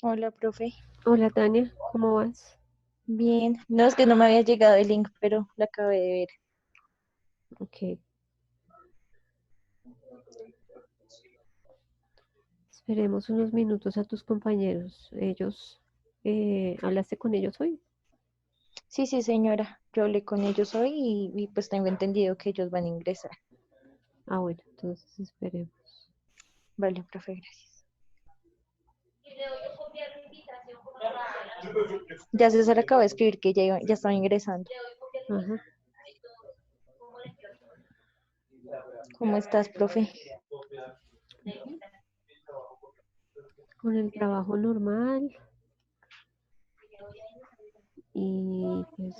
Hola, profe. Hola Tania, ¿cómo vas? Bien. No, es que no me había llegado el link, pero lo acabé de ver. Ok, esperemos unos minutos a tus compañeros. ¿Hablaste con ellos hoy? Sí, sí, señora. Yo hablé con ellos hoy y pues tengo entendido que ellos van a ingresar. Ah, bueno, entonces esperemos. Vale, profe, gracias. Ya César acaba de escribir que ya estaba ingresando. Ajá. ¿Cómo estás, profe? Con el trabajo normal y pues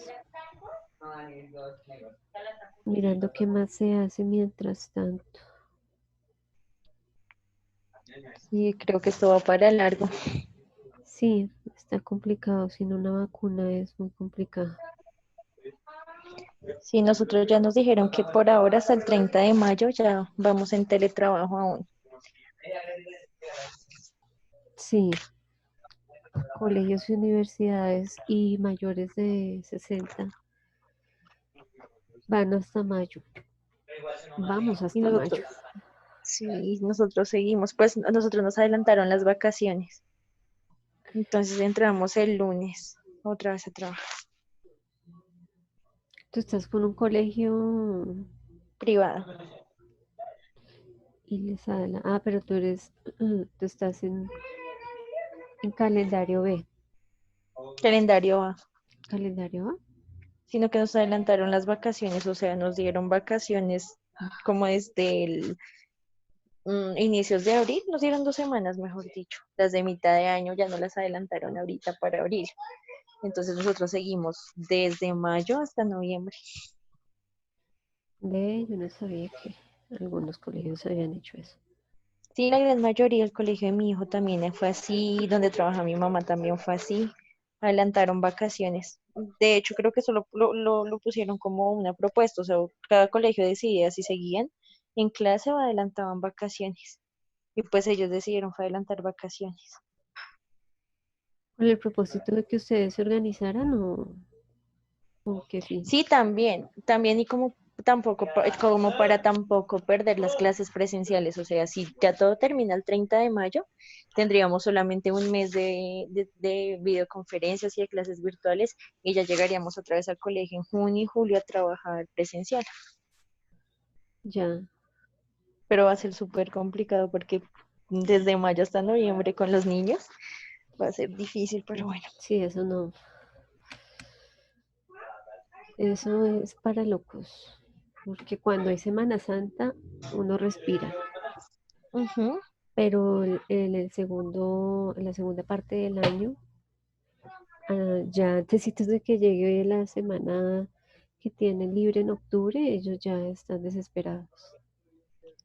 mirando qué más se hace mientras tanto. Sí, creo que esto va para largo. Sí, está complicado, sin una vacuna es muy complicado. Sí, nosotros ya nos dijeron que por ahora hasta el 30 de mayo ya vamos en teletrabajo aún. Sí, colegios y universidades y mayores de 60 van hasta mayo. Vamos Y hasta nosotros, mayo. sí, nosotros seguimos. Pues nosotros nos adelantaron las vacaciones. Entonces entramos el lunes otra vez a trabajar. Tú estás con un colegio Privada. y les habla. Ah, pero tú estás en calendario B. Calendario A. ¿Calendario A? Sino que nos adelantaron las vacaciones, o sea, nos dieron vacaciones como desde el inicios de abril, nos dieron 2 semanas, mejor dicho. Las de mitad de año ya no las adelantaron ahorita para abril. Entonces nosotros seguimos desde mayo hasta noviembre. B, yo no sabía que algunos colegios habían hecho eso. Sí, la gran mayoría del colegio de mi hijo también fue así, donde trabaja mi mamá también fue así, adelantaron vacaciones. De hecho, creo que solo lo pusieron como una propuesta, o sea, cada colegio decidía si seguían en clase o adelantaban vacaciones. Y pues ellos decidieron fue adelantar vacaciones. ¿Con el propósito de que ustedes se organizaran o qué fin? Sí, también y como tampoco, como para tampoco perder las clases presenciales, o sea, si ya todo termina el 30 de mayo, tendríamos solamente un mes de videoconferencias y de clases virtuales y ya llegaríamos otra vez al colegio en junio y julio a trabajar presencial, Ya, pero va a ser súper complicado porque desde mayo hasta noviembre con los niños va a ser difícil, pero bueno. sí, eso no. Eso es para locos. Porque cuando hay Semana Santa, uno respira. Ujú. Pero en en la segunda parte del año, ya antes de que llegue la semana que tienen libre en octubre, ellos ya están desesperados.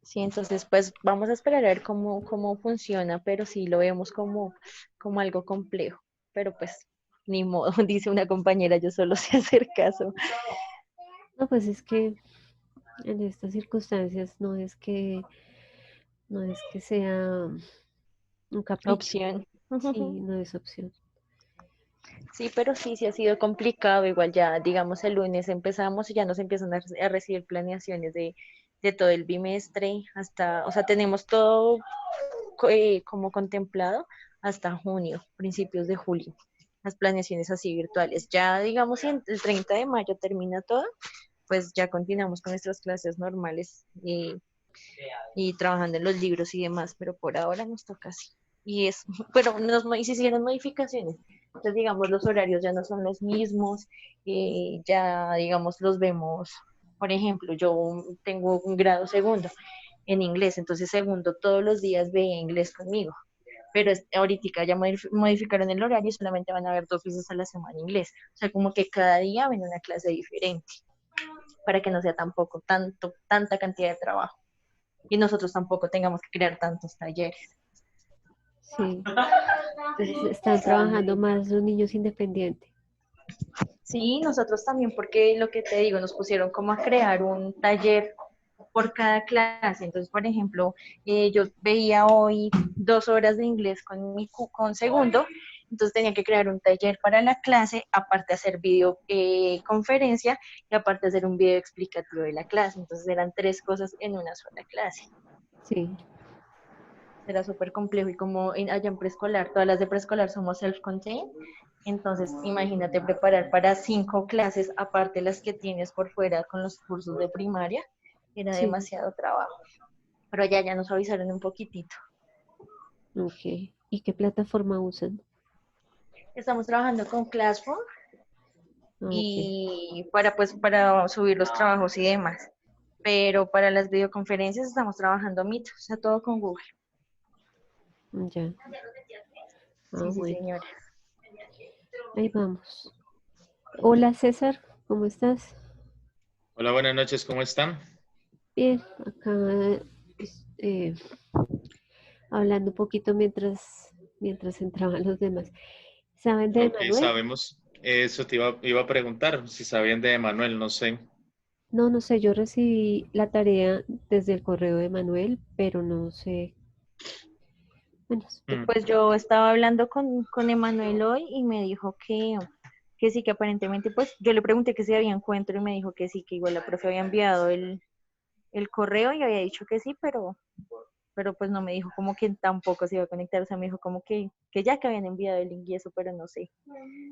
Sí, entonces pues vamos a esperar a ver cómo funciona, pero sí lo vemos como algo complejo. Pero pues ni modo, dice una compañera, yo solo sé hacer caso. No, pues es que en estas circunstancias no es que sea un capricho, Opción. sí, no es opción. Sí, pero sí ha sido complicado. Igual ya, digamos, el lunes empezamos y ya nos empiezan a recibir planeaciones de todo el bimestre hasta, o sea, tenemos todo como contemplado hasta junio, principios de julio. Las planeaciones así virtuales. Ya, digamos, si el 30 de mayo termina todo, pues ya continuamos con nuestras clases normales y trabajando en los libros y demás, pero por ahora nos toca así. Y es, pero y se hicieron modificaciones. Entonces, digamos, los horarios ya no son los mismos, ya, digamos, los vemos. Por ejemplo, yo tengo un grado segundo en inglés, entonces segundo todos los días veía inglés conmigo, pero ahorita ya modificaron el horario y solamente van a ver 2 veces a la semana inglés. O sea, como que cada día ven una clase diferente para que no sea tampoco tanta cantidad de trabajo y nosotros tampoco tengamos que crear tantos talleres. Sí, entonces están trabajando más los niños independientes. Sí, nosotros también, porque lo que te digo, nos pusieron como a crear un taller por cada clase. Entonces, por ejemplo, yo veía hoy 2 horas de inglés con segundo, entonces tenía que crear un taller para la clase, aparte hacer video conferencia y aparte hacer un video explicativo de la clase. Entonces eran 3 cosas en una sola clase. Sí, Era súper complejo y como allá en preescolar, todas las de preescolar somos self-contained, entonces imagínate preparar para 5 clases, aparte las que tienes por fuera con los cursos de primaria, era sí, demasiado trabajo. Pero ya nos avisaron un poquitito. ok. ¿Y qué plataforma usan? Estamos trabajando con Classroom Ah, ok, y para subir los trabajos y demás. Pero para las videoconferencias estamos trabajando Meet, o sea, todo con Google. ya. Ah, Sí, sí, bueno, señora. ahí vamos. Hola César, ¿cómo estás? Hola, buenas noches, ¿cómo están? Bien, acá eh, hablando un poquito mientras entraban los demás. ¿Saben de Ok, Manuel? sabemos, eso iba a preguntar, si sabían de Manuel, no sé. No, no sé, yo recibí la tarea desde el correo de Manuel, pero no sé. Bueno, Mm, Pues yo estaba hablando con Emanuel hoy y me dijo que sí, que aparentemente, pues yo le pregunté que si había encuentro y me dijo que sí, que igual la profe había enviado el correo y había dicho que sí, pero pues no me dijo como que tampoco se iba a conectar, o sea, me dijo como que ya que habían enviado el link y eso, pero no sé.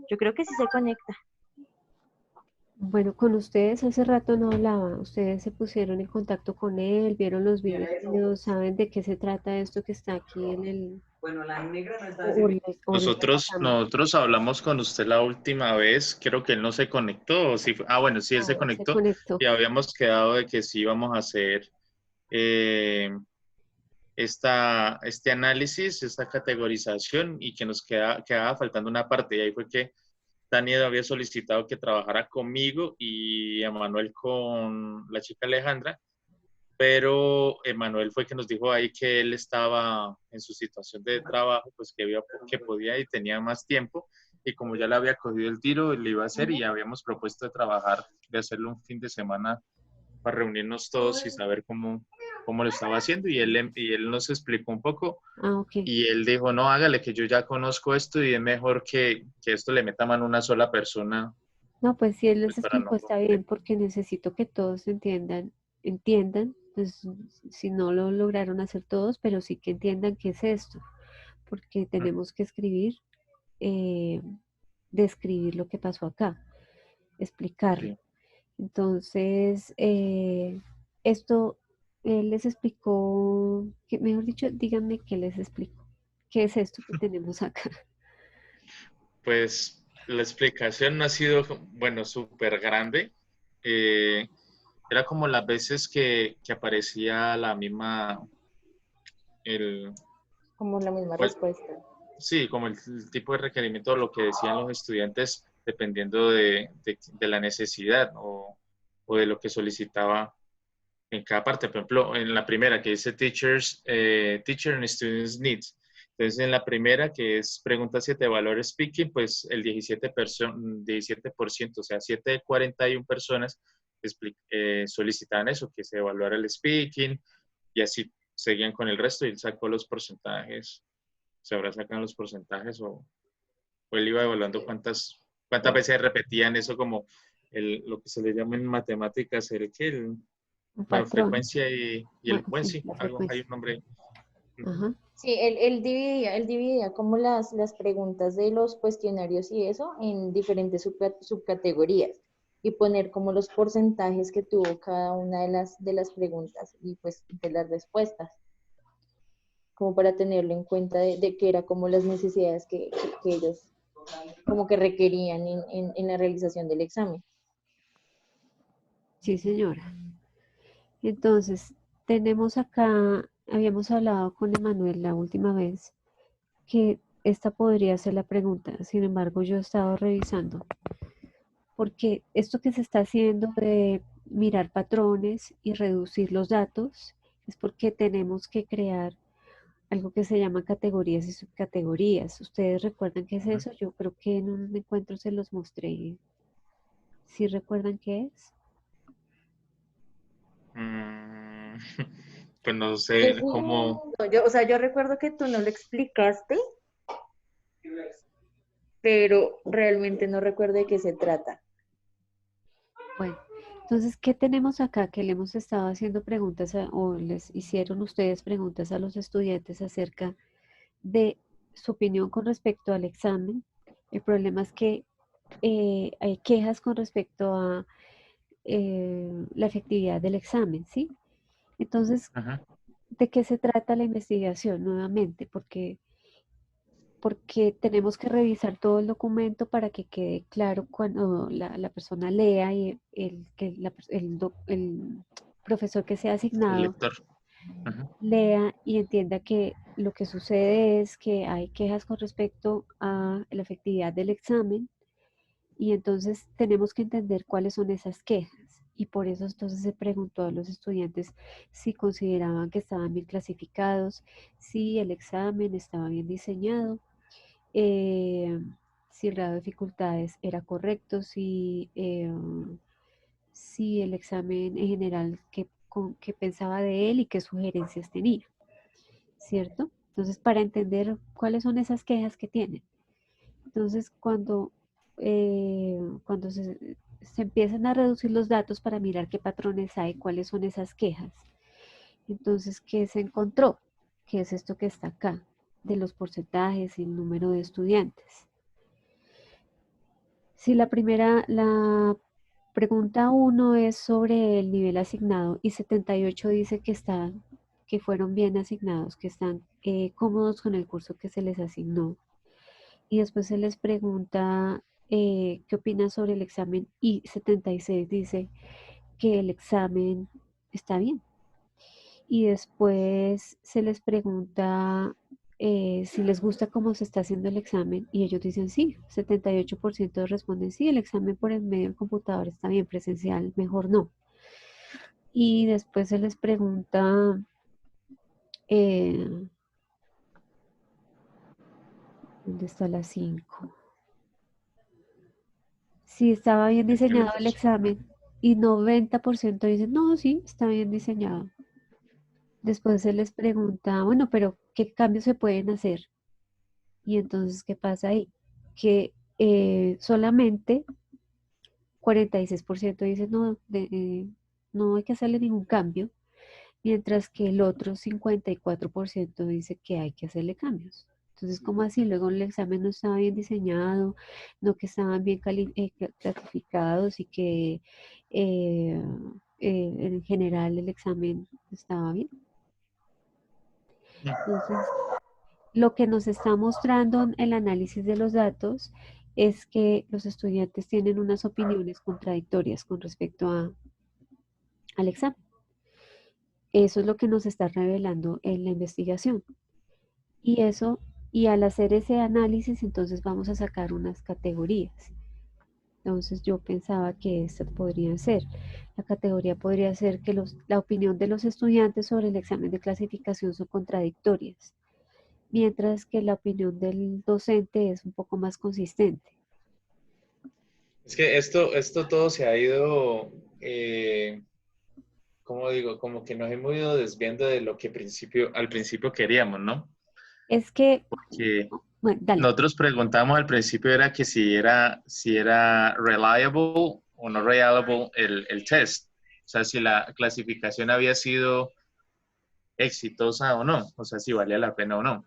Yo creo que sí se conecta. bueno, con ustedes hace rato no hablaba. Ustedes se pusieron en contacto con él, vieron los videos, saben de qué se trata esto que está aquí en el... o le pasamos. nosotros hablamos con usted la última vez, creo que él no se conectó, o sí bueno, sí, él se Ah, él se conectó conectó. y habíamos quedado de que sí íbamos a hacer eh, este análisis, esta categorización y que quedaba faltando una parte y ahí fue que Daniel había solicitado que trabajara conmigo y Emanuel con la chica Alejandra, pero Emanuel fue que nos dijo ahí que él estaba en su situación de trabajo, pues que podía y tenía más tiempo, y como ya le había cogido el tiro, le iba a hacer y habíamos propuesto de trabajar, de hacerlo un fin de semana para reunirnos todos y saber cómo lo estaba haciendo, y él nos explicó un poco Ah, ok. y él dijo, no, hágale, que yo ya conozco esto y es mejor que esto le meta mano a una sola persona, No, pues si él pues les para explicó no está bien, complicar. porque necesito que todos entiendan, pues si no lo lograron hacer todos, pero sí que entiendan qué es esto, porque tenemos que escribir, eh, describir lo que pasó acá, explicarlo. Sí. Entonces, esto, él les explicó, que, mejor dicho, díganme qué les explicó. ¿Qué es esto que tenemos acá? Pues la explicación no ha sido, bueno, súper grande. Eh, Era como las veces que aparecía la misma, el, Como la misma pues, respuesta. sí, como el tipo de requerimiento, lo que decían los estudiantes, dependiendo de la necesidad o de lo que solicitaba en cada parte. Por ejemplo, en la primera que dice Teacher and Students Needs. Entonces, en la primera, que es pregunta 7 valor speaking, pues el 17%, o sea, 7 de 41 personas solicitaban eso, que se evaluara el speaking, y así seguían con el resto y él sacó los porcentajes. ¿Se habrá sacado los porcentajes o él iba evaluando cuántas veces repetían eso como lo que se le llama en matemáticas, Un la patrón. frecuencia y el Bueno, buen sí, sí, la algo, hay frecuencia. un nombre. Ujú. Ajá. Sí, él dividía como las preguntas de los cuestionarios y eso en diferentes subcategorías y poner como los porcentajes que tuvo cada una de las preguntas y pues de las respuestas, como para tenerlo en cuenta de qué era como las necesidades que ellos como que requerían en la realización del examen. Sí, señora. Entonces, tenemos acá, habíamos hablado con Emanuel la última vez, que esta podría ser la pregunta. Sin embargo, yo he estado revisando, porque esto que se está haciendo de mirar patrones y reducir los datos es porque tenemos que crear algo que se llama categorías y subcategorías. ¿Ustedes recuerdan qué es eso? Yo creo que en un encuentro se los mostré. ¿Sí recuerdan qué es? Pues no Yo sé sí, cómo. o sea, yo recuerdo que tú no lo explicaste, pero realmente no recuerdo de qué se trata. Bueno, entonces, ¿qué tenemos acá? Que le hemos estado haciendo preguntas o les hicieron ustedes preguntas a los estudiantes acerca de su opinión con respecto al examen. El problema es que hay quejas con respecto a la efectividad del examen, ¿sí? Entonces, Ajá. ¿de qué se trata la investigación nuevamente? Porque tenemos que revisar todo el documento para que quede claro cuando la persona lea y el profesor que sea El asignado lector. Ajá. lea y entienda que lo que sucede es que hay quejas con respecto a la efectividad del examen y entonces tenemos que entender cuáles son esas quejas. Y por eso entonces se preguntó a los estudiantes si consideraban que estaban bien clasificados, si el examen estaba bien diseñado, eh, si el grado de dificultades era correcto, si el examen en general, qué pensaba de él y qué sugerencias tenía, ¿cierto? Entonces, para entender cuáles son esas quejas que tienen. Entonces, cuando se empiezan a reducir los datos para mirar qué patrones hay, cuáles son esas quejas. Entonces, ¿qué se encontró? ¿Qué es esto que está acá? De los porcentajes y el número de estudiantes. Si la pregunta uno es sobre el nivel asignado y 78 dice que fueron bien asignados, que están cómodos con el curso que se les asignó. Y después se les pregunta qué opinan sobre el examen y 76 dice que el examen está bien. Y después se les pregunta si les gusta cómo se está haciendo el examen y ellos dicen sí, 78% responden sí, el examen por el medio del computador está bien, presencial, mejor no. Y después se les pregunta eh, ¿dónde está la 5? Si estaba bien El que diseñado les el hace. examen y 90% dicen no, sí, está bien diseñado. Después se les pregunta, bueno, pero ¿qué cambios se pueden hacer? Y entonces, ¿qué pasa ahí? Que solamente 46% dicen no, no hay que hacerle ningún cambio, mientras que el otro 54% dice que hay que hacerle cambios. Entonces, ¿cómo así? Luego el examen no estaba bien diseñado, no que estaban bien clasificados y que en general el examen estaba bien. Entonces, lo que nos está mostrando en el análisis de los datos es que los estudiantes tienen unas opiniones contradictorias con respecto al examen. Eso es lo que nos está revelando en la investigación. Y eso, y al hacer ese análisis, entonces vamos a sacar unas categorías. Entonces yo pensaba que esta podría ser. La categoría podría ser que la opinión de los estudiantes sobre el examen de clasificación son contradictorias, mientras que la opinión del docente es un poco más consistente. Es que esto todo se ha ido, ¿cómo digo? Como que nos hemos ido desviando de lo que al principio queríamos, ¿no? Es que, Porque bueno, dale. nosotros preguntamos al principio era que si era reliable o no reliable el test. O sea, si la clasificación había sido exitosa o no. O sea, si valía la pena o no.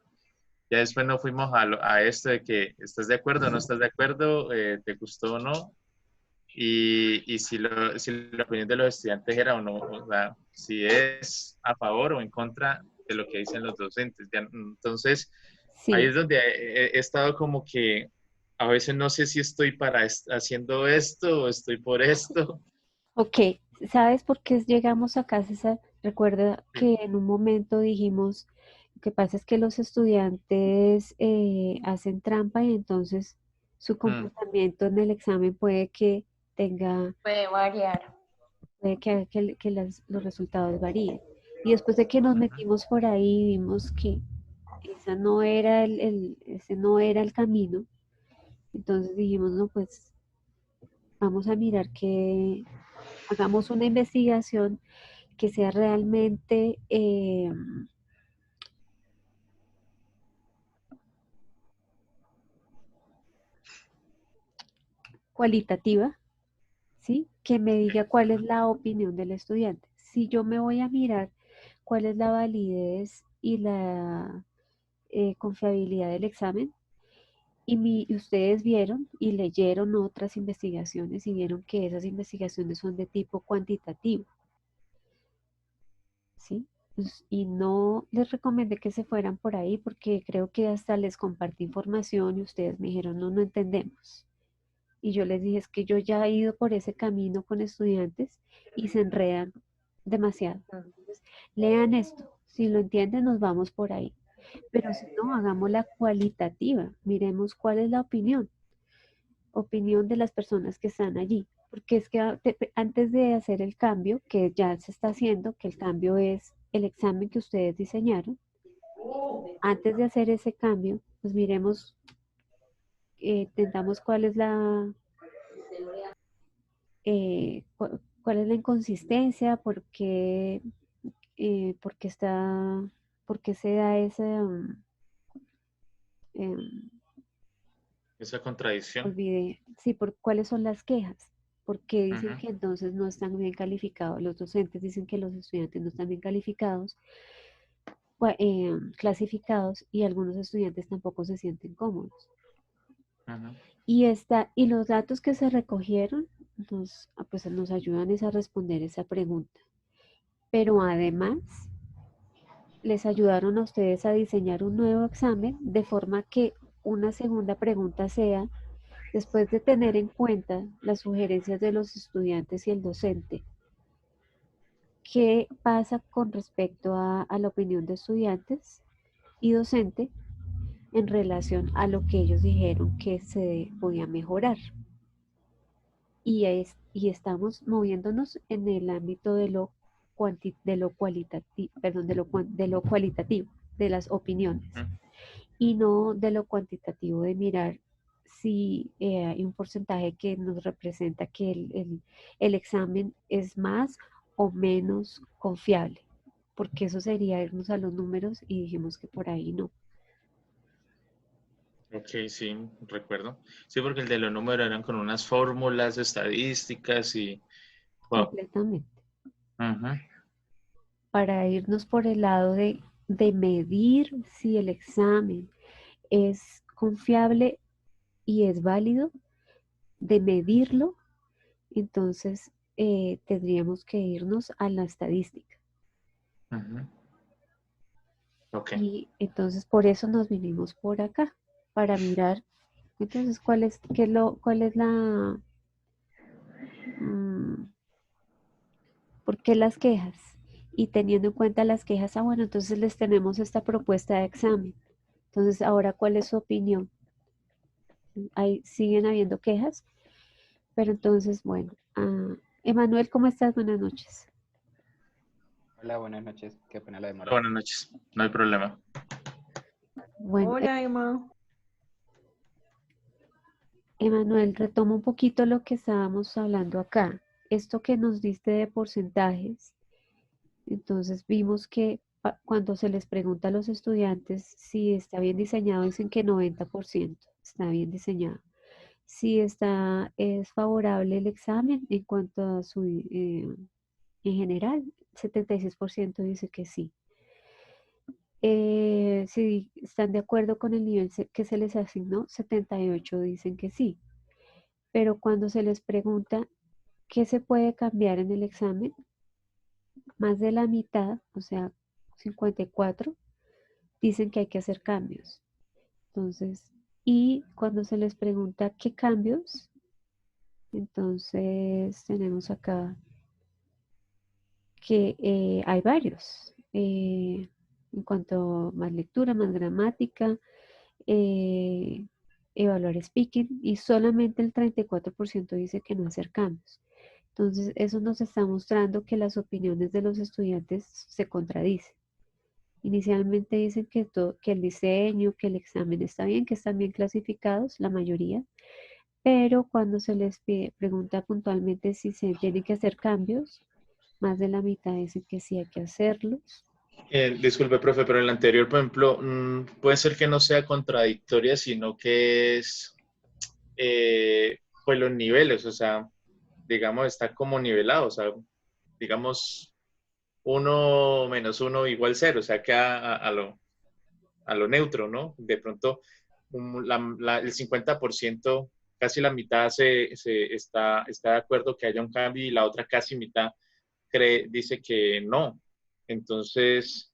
Ya después nos fuimos a esto de que estás de acuerdo o no estás de acuerdo, te gustó o no, y si la opinión de los estudiantes era o no, o sea, si es a favor o en contra de lo que dicen los docentes. Entonces, ahí Sí, es donde he estado como que a veces no sé si estoy haciendo esto o estoy por esto. ok. ¿Sabes por qué llegamos acá, César? Recuerda Sí. que en un momento dijimos, lo que pasa es que los estudiantes hacen trampa y entonces su Mm, comportamiento en el examen puede que tenga, Puede variar. puede que los resultados varíen. Y después de que nos ujú. metimos por ahí, vimos que ese no era el camino. Entonces dijimos, no, pues vamos a mirar que hagamos una investigación que sea realmente cualitativa, ¿sí? Que me diga cuál es la opinión del estudiante. Si yo me voy a mirar cuál es la validez y la confiabilidad del examen, y ustedes vieron y leyeron otras investigaciones y vieron que esas investigaciones son de tipo cuantitativo, ¿sí? Y no les recomendé que se fueran por ahí porque creo que hasta les compartí información y ustedes me dijeron, no, no entendemos. Y yo les dije, es que yo ya he ido por ese camino con estudiantes y se enredan demasiado. Entonces, lean esto, si lo entienden nos vamos por ahí. Pero si no, hagamos la cualitativa, miremos cuál es la opinión de las personas que están allí. Porque es que antes de hacer el cambio, que ya se está haciendo, que el cambio es el examen que ustedes diseñaron, antes de hacer ese cambio, pues miremos, tentamos cuál es cuál es la inconsistencia, por qué por qué se da ese, em, Esa contradicción. olvidé, sí, por cuáles son las quejas, porque dicen Ujú. que entonces no están bien calificados, los docentes dicen que los estudiantes no están bien calificados, clasificados y algunos estudiantes tampoco se sienten cómodos. Ujú. Y los datos que se recogieron pues nos ayudan a responder esa pregunta. Pero además les ayudaron a ustedes a diseñar un nuevo examen de forma que una segunda pregunta sea, después de tener en cuenta las sugerencias de los estudiantes y el docente, ¿qué pasa con respecto a la opinión de estudiantes y docente en relación a lo que ellos dijeron que se podía mejorar? Y estamos moviéndonos en el ámbito de lo cualitativo, perdón, de lo cualitativo, de las opiniones, Ujú. y no de lo cuantitativo de mirar si hay un porcentaje que nos representa que el examen es más o menos confiable, porque eso sería irnos a los números y dijimos que por ahí no. Ok, sí, recuerdo. Sí, porque el de los números eran con unas fórmulas estadísticas y... Wow. Completamente. Ujú. Para irnos por el lado de medir si el examen es confiable y es válido, de medirlo, entonces tendríamos que irnos a la estadística. Ujú. Ok. Y entonces por eso nos vinimos por acá, para mirar, entonces, cuál es mm, por qué las quejas? Y teniendo en cuenta las quejas, bueno, entonces les tenemos esta propuesta de examen. Entonces, ahora, ¿cuál es su opinión? Siguen habiendo quejas, pero entonces, bueno, Emanuel, ¿cómo estás? Buenas noches. Hola, buenas noches. Qué pena la demora. Buenas noches. No hay problema. Bueno, Hola, Emma. Emanuel, retomo un poquito lo que estábamos hablando acá. Esto que nos diste de porcentajes, entonces vimos que cuando se les pregunta a los estudiantes si está bien diseñado, dicen que 90% está bien diseñado. Si es favorable el examen en cuanto a en general, 76% dice que sí. Si están de acuerdo con el nivel que se les asignó, 78 dicen que sí. Pero cuando se les pregunta qué se puede cambiar en el examen, más de la mitad, o sea, 54, dicen que hay que hacer cambios. Entonces, y cuando se les pregunta qué cambios, entonces tenemos acá que hay varios. En cuanto a más lectura, más gramática, eh, evaluar speaking, y solamente el 34% dice que no hacer cambios. Entonces, eso nos está mostrando que las opiniones de los estudiantes se contradicen. Inicialmente dicen que el diseño, que el examen está bien, que están bien clasificados, la mayoría, pero cuando se les pregunta puntualmente si se tienen que hacer cambios, más de la mitad dicen que sí hay que hacerlos. Disculpe, profe, pero en el anterior, por ejemplo, puede ser que no sea contradictoria, sino que es, pues los niveles, o sea, digamos, está como nivelado, o sea, digamos, uno menos uno igual cero, o sea, queda a lo neutro, ¿no? De pronto, el 50%, casi la mitad está de acuerdo que haya un cambio y la otra casi mitad dice que no. Entonces,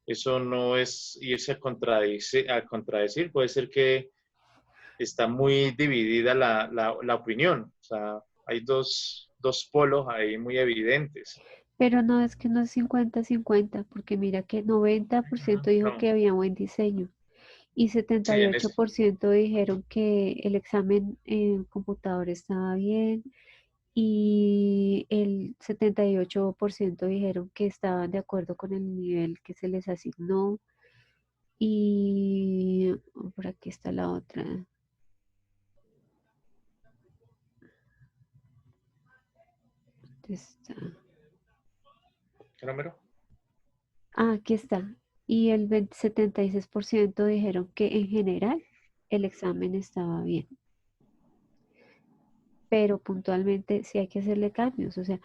eso no es irse a contradecir, puede ser que está muy dividida la opinión, o sea, hay dos polos ahí muy evidentes. Pero no es que no es 50-50, porque mira que 90% dijo No, que había buen diseño y sí, 78% dijeron que el examen en computador estaba bien y el 78% dijeron que estaban de acuerdo con el nivel que se les asignó. Y por aquí está la otra. ¿Dónde está? ¿qué número? Ah, aquí está. Y el 76% dijeron que en general el examen estaba bien, pero puntualmente sí hay que hacerle cambios. O sea,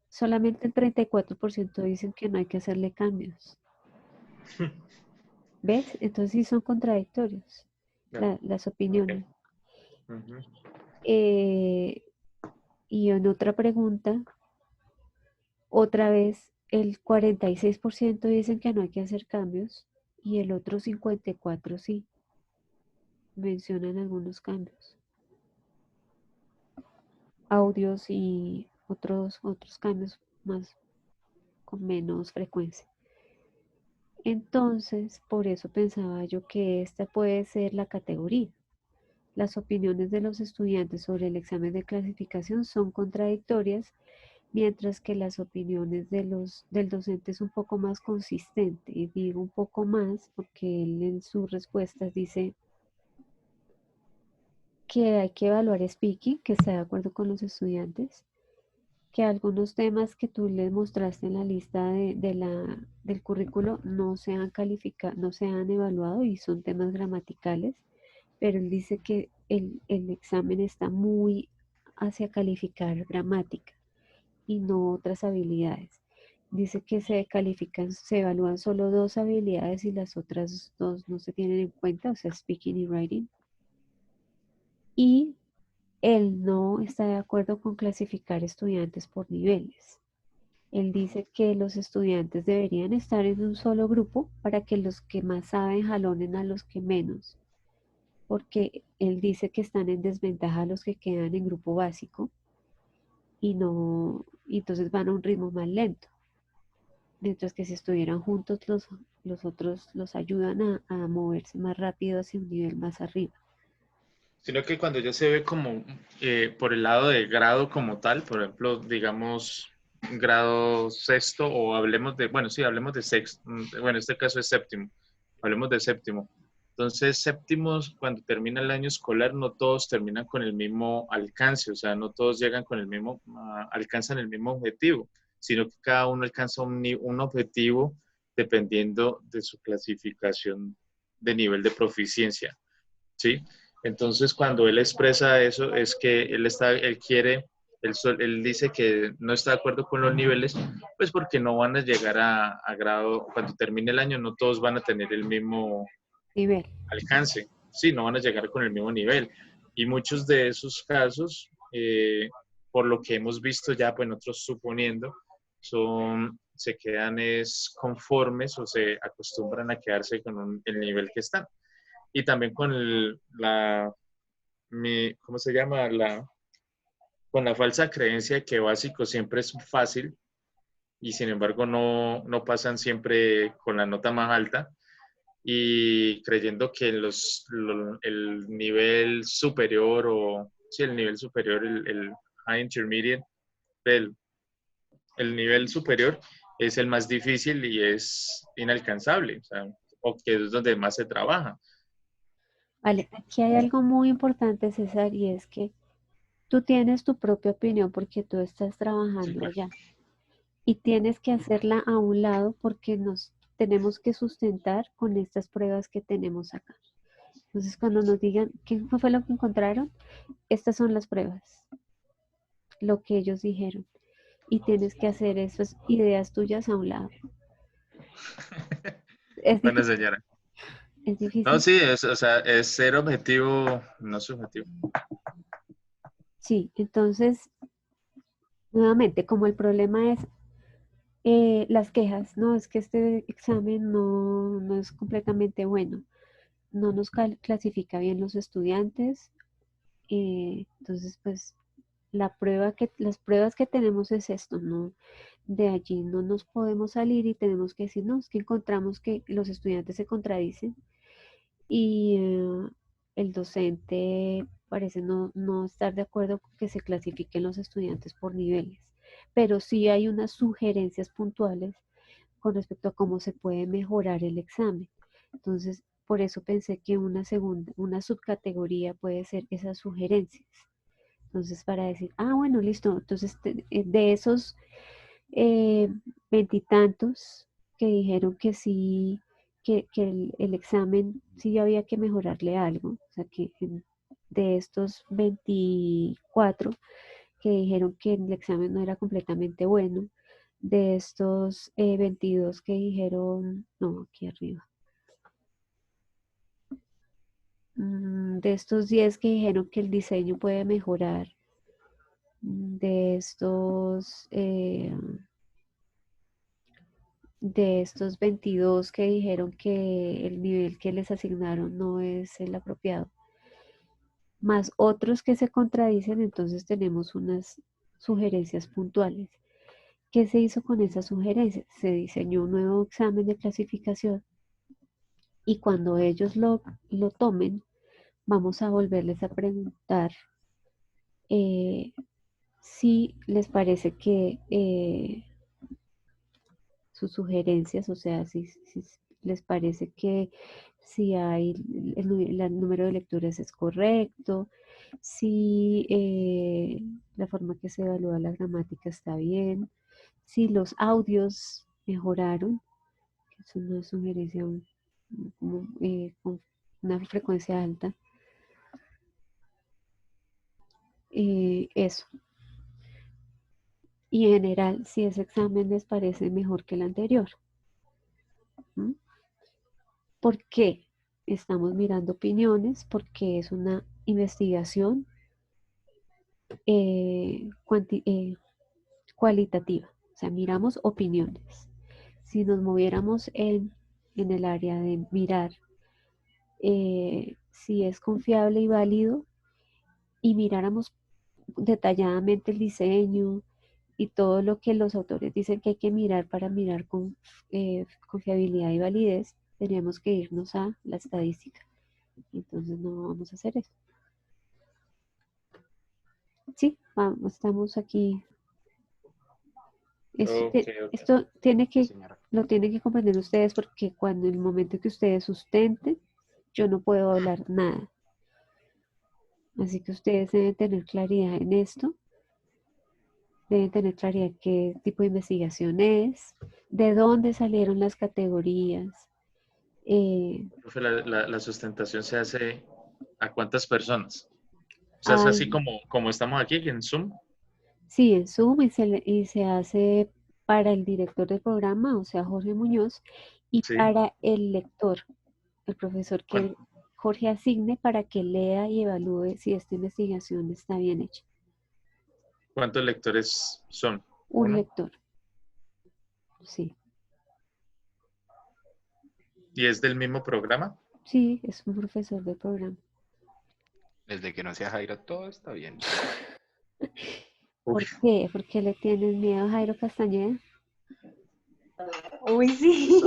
solamente el 34% dicen que no hay que hacerle cambios. ¿Ves? Entonces sí son contradictorios Ya, las ok. opiniones. Ujú. Eh, y en otra pregunta, otra vez el 46% dicen que no hay que hacer cambios y el otro 54% sí mencionan algunos cambios, audios y otros cambios más con menos frecuencia. Entonces, por eso pensaba yo que esta puede ser la categoría. Las opiniones de los estudiantes sobre el examen de clasificación son contradictorias, mientras que las opiniones del docente es un poco más consistente. Y digo un poco más porque él en sus respuestas dice que hay que evaluar speaking, que está de acuerdo con los estudiantes, que algunos temas que tú les mostraste en la lista del currículo no se han calificado, no se han evaluado y son temas gramaticales, pero él dice que el examen está muy hacia calificar gramática y no otras habilidades. Dice que se evalúan solo dos habilidades y las otras dos no se tienen en cuenta, o sea, speaking y writing. Y él no está de acuerdo con clasificar estudiantes por niveles. Él dice que los estudiantes deberían estar en un solo grupo para que los que más saben jalonen a los que menos, porque él dice que están en desventaja los que quedan en grupo básico y no, y entonces van a un ritmo más lento. Mientras que si estuvieran juntos los otros los ayudan a moverse más rápido hacia un nivel más arriba. Sino que cuando ya se ve como por el lado de grado como tal, por ejemplo, digamos grado sexto o hablemos de, bueno, sí, hablemos de sexto, bueno, en este caso es séptimo, hablemos de séptimo. Entonces, séptimos, cuando termina el año escolar, no todos terminan con el mismo alcance, o sea, no todos llegan con el mismo, alcanzan el mismo objetivo, sino que cada uno alcanza un objetivo dependiendo de su clasificación de nivel de proficiencia, ¿sí? Entonces, cuando él expresa eso, es que él quiere, él dice que no está de acuerdo con los niveles, pues porque no van a llegar a grado, cuando termine el año, no todos van a tener el mismo Nivel. alcance, sí, no van a llegar con el mismo nivel. Y muchos de esos casos, por lo que hemos visto ya, pues nosotros suponiendo, se quedan conformes o se acostumbran a quedarse con el nivel que están. Y también con ¿cómo se llama? Con la falsa creencia de que básico siempre es fácil y sin embargo no pasan siempre con la nota más alta y creyendo que el nivel superior o, sí, el nivel superior, el high intermediate, el, el nivel superior es el más difícil y es inalcanzable, o que es donde más se trabaja. Vale, aquí hay algo muy importante, César, y es que tú tienes tu propia opinión porque tú estás trabajando allá y tienes que hacerla a un lado porque nos tenemos que sustentar con estas pruebas que tenemos acá. Entonces, cuando nos digan qué fue lo que encontraron, estas son las pruebas, lo que ellos dijeron. Y tienes que hacer esas ideas tuyas a un lado. Es Bueno, difícil, señora. es No, difícil. sí, o sea, es ser objetivo, no subjetivo. Sí, entonces, nuevamente, como el problema es las quejas, no, es que este examen no es completamente bueno, no nos clasifica bien los estudiantes, entonces, pues, las pruebas que tenemos es esto, ¿no? De allí no nos podemos salir y tenemos que decir, no, es que encontramos que los estudiantes se contradicen y el docente parece no estar de acuerdo con que se clasifiquen los estudiantes por niveles, pero sí hay unas sugerencias puntuales con respecto a cómo se puede mejorar el examen. Entonces, por eso pensé que una subcategoría puede ser esas sugerencias. Entonces, para decir, bueno, listo, entonces de esos veintitantos que dijeron que sí, que el examen sí había que mejorarle algo, o sea que de estos 24 que dijeron que el examen no era completamente bueno, de estos 22 que dijeron, no, aquí arriba, de estos 10 que dijeron que el diseño puede mejorar, de estos 22 que dijeron que el nivel que les asignaron no es el apropiado, más otros que se contradicen, entonces tenemos unas sugerencias puntuales. ¿Qué se hizo con esas sugerencias? Se diseñó un nuevo examen de clasificación y cuando ellos lo tomen, vamos a volverles a preguntar si les parece que sus sugerencias, o sea, si les parece que si hay el número de lecturas es correcto, si la forma que se evalúa la gramática está bien, si los audios mejoraron, que es una sugerencia con una frecuencia alta, eso. Y en general, si ese examen les parece mejor que el anterior. ¿Mm? ¿Por qué? Estamos mirando opiniones, porque es una investigación cualitativa. O sea, miramos opiniones. Si nos moviéramos en el área de mirar si es confiable y válido y miráramos detalladamente el diseño y todo lo que los autores dicen que hay que mirar para mirar con confiabilidad y validez, tendríamos que irnos a la estadística. Entonces no vamos a hacer eso. Sí, vamos, estamos aquí. Esto tiene Sí, que, señora. lo tienen que comprender ustedes porque cuando en el momento que ustedes sustenten, yo no puedo hablar nada. Así que ustedes deben tener claridad en esto, deben tener claridad qué tipo de investigación es, de dónde salieron las categorías. Profe, la sustentación se hace ¿a cuántas personas? O sea, es así como estamos aquí en Zoom. Sí, en Zoom y se hace para el director del programa, o sea, Jorge Muñoz, y Sí. para el lector, el profesor que ¿Cuán- Jorge asigne para que lea y evalúe si esta investigación está bien hecha. ¿Cuántos lectores son? Un ¿Uno? lector, sí. ¿Y es del mismo programa? Sí, es un profesor del programa. Desde que no sea Jairo, todo está bien. ¿Por Uy, qué? ¿Por qué le tienes miedo a Jairo Castañeda? Uy, sí.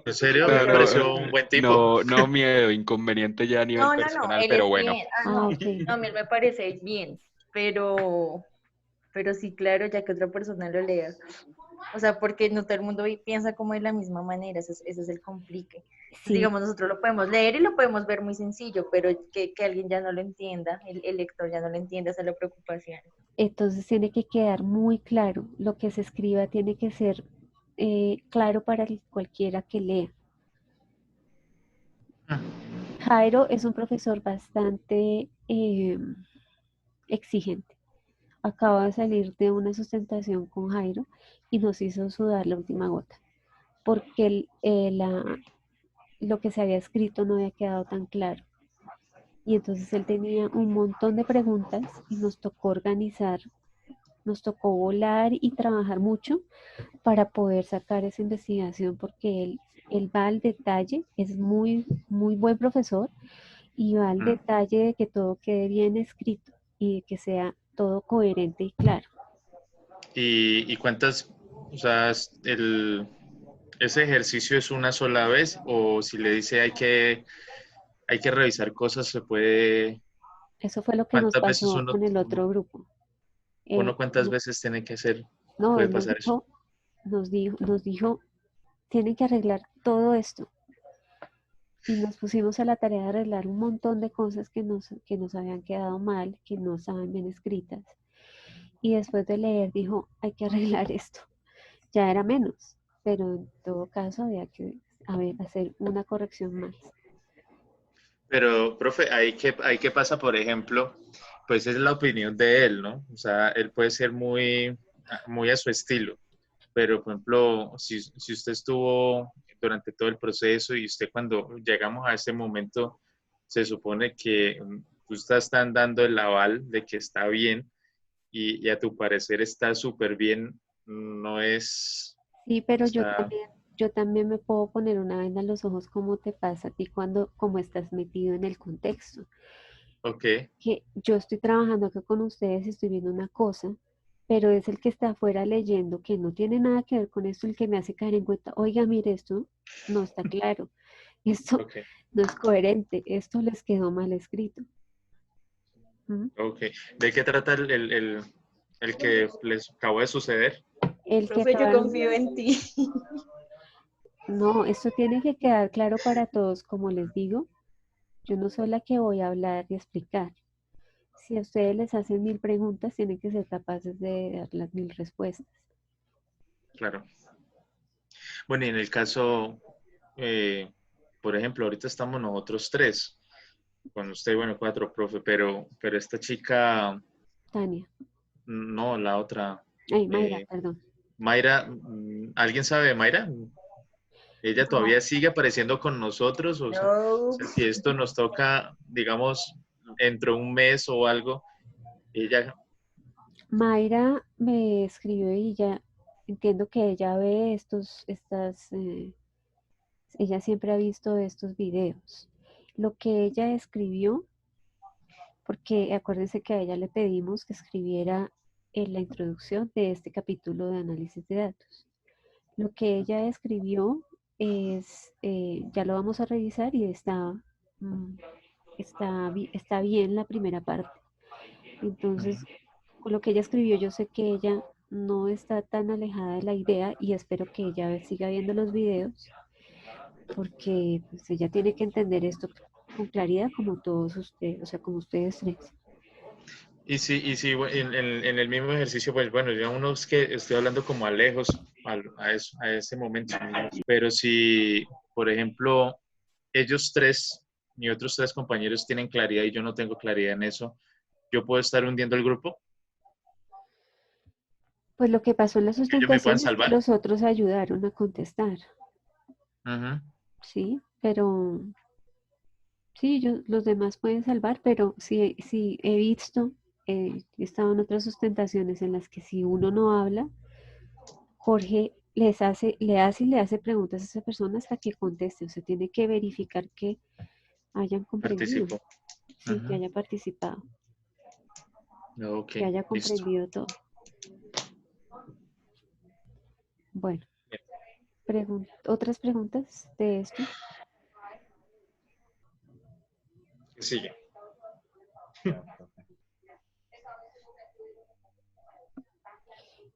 ¿en serio? Me No, no, pareció un buen tipo. no miedo, inconveniente ya a nivel No, personal, él pero es bueno. bien. Ah, No, ok. no, a mí me parece bien, pero sí, claro, ya que otra persona lo lea. O sea, porque no todo el mundo piensa como de la misma manera, ese es el complique. Entonces, Sí, digamos, nosotros lo podemos leer y lo podemos ver muy sencillo, pero que alguien ya no lo entienda, el lector ya no lo entienda, esa es la preocupación. entonces tiene que quedar muy claro. Lo que se escriba tiene que ser claro para cualquiera que lea. Jairo es un profesor bastante exigente. Acabo de salir de una sustentación con Jairo y nos hizo sudar la última gota, porque lo que se había escrito no había quedado tan claro. Y entonces él tenía un montón de preguntas y nos tocó organizar, nos tocó volar y trabajar mucho para poder sacar esa investigación, porque él va al detalle, es muy, muy buen profesor y va al Mm. detalle de que todo quede bien escrito y de que sea todo coherente y claro. Y cuántas, o sea, ese ejercicio es una sola vez o si le dice hay que revisar cosas, se puede, Eso fue lo que nos ¿cuántas veces pasó con el otro grupo. uno Él, cuántas veces tiene que hacer, no, puede él pasar eso? nos dijo, tienen que arreglar todo esto. Y nos pusimos a la tarea de arreglar un montón de cosas que nos habían quedado mal, que no estaban bien escritas. Y después de leer dijo, hay que arreglar esto. Ya era menos, pero en todo caso había que hacer una corrección más. Pero, profe, ahí qué pasa, por ejemplo, pues es la opinión de él, ¿no? O sea, él puede ser muy a su estilo, pero, por ejemplo, si usted estuvo durante todo el proceso y usted cuando llegamos a ese momento, se supone que tú están dando el aval de que está bien y a tu parecer está súper bien, no es, Sí, o pero sea, yo también me puedo poner una venda en los ojos como te pasa a ti cuando, como estás metido en el contexto. ok, Que yo estoy trabajando acá con ustedes, estoy viendo una cosa, pero es el que está afuera leyendo que no tiene nada que ver con esto el que me hace caer en cuenta, oiga, mire, esto no está claro, esto ok, no es coherente, esto les quedó mal escrito. ¿Mm? ok. ¿De qué trata el que les acabó de suceder? El que Profe, yo acaba, confío en ti. no, esto tiene que quedar claro para todos, como les digo, yo no soy la que voy a hablar y explicar. Si a ustedes les hacen 1000 preguntas, tienen que ser capaces de dar las 1000 respuestas. Claro. Bueno, y en el caso, eh, por ejemplo, ahorita estamos nosotros tres, con usted, bueno, cuatro, profe, pero esta chica, Tania, no, la otra, ay, Mayra, eh, perdón. Mayra, ¿alguien sabe de Mayra? ¿Ella No, todavía sigue apareciendo con nosotros? O No. sea, si esto nos toca, digamos, dentro de un mes o algo, ella, Mayra me escribió y ya entiendo que ella ve ella siempre ha visto estos videos. Lo que ella escribió, porque acuérdense que a ella le pedimos que escribiera en la introducción de este capítulo de análisis de datos. Lo que ella escribió ya lo vamos a revisar y mm, está bien la primera parte. Entonces, con lo que ella escribió, yo sé que ella no está tan alejada de la idea y espero que ella siga viendo los videos porque pues, ella tiene que entender esto con claridad como todos ustedes, o sea, como ustedes tres. y si en el mismo ejercicio, pues bueno, ya uno es que estoy hablando como a lejos, a ese momento, pero si, por ejemplo, ellos tres, mis otros tres compañeros tienen claridad y yo no tengo claridad en eso, ¿yo puedo estar hundiendo el grupo? Pues lo que pasó en la ¿Que ellos me puedan sustentación es que salvar? los otros ayudaron a contestar, Ujú. ¿sí? Pero sí, los demás pueden salvar, pero sí he visto, he estado en otras sustentaciones en las que si uno no habla, Jorge le hace preguntas a esa persona hasta que conteste. O sea, tiene que verificar que hayan comprendido, Participo. sí, que Ujú. haya participado, Ok, que haya listo. comprendido todo. Bueno, ¿otras preguntas de esto? Sigue. No,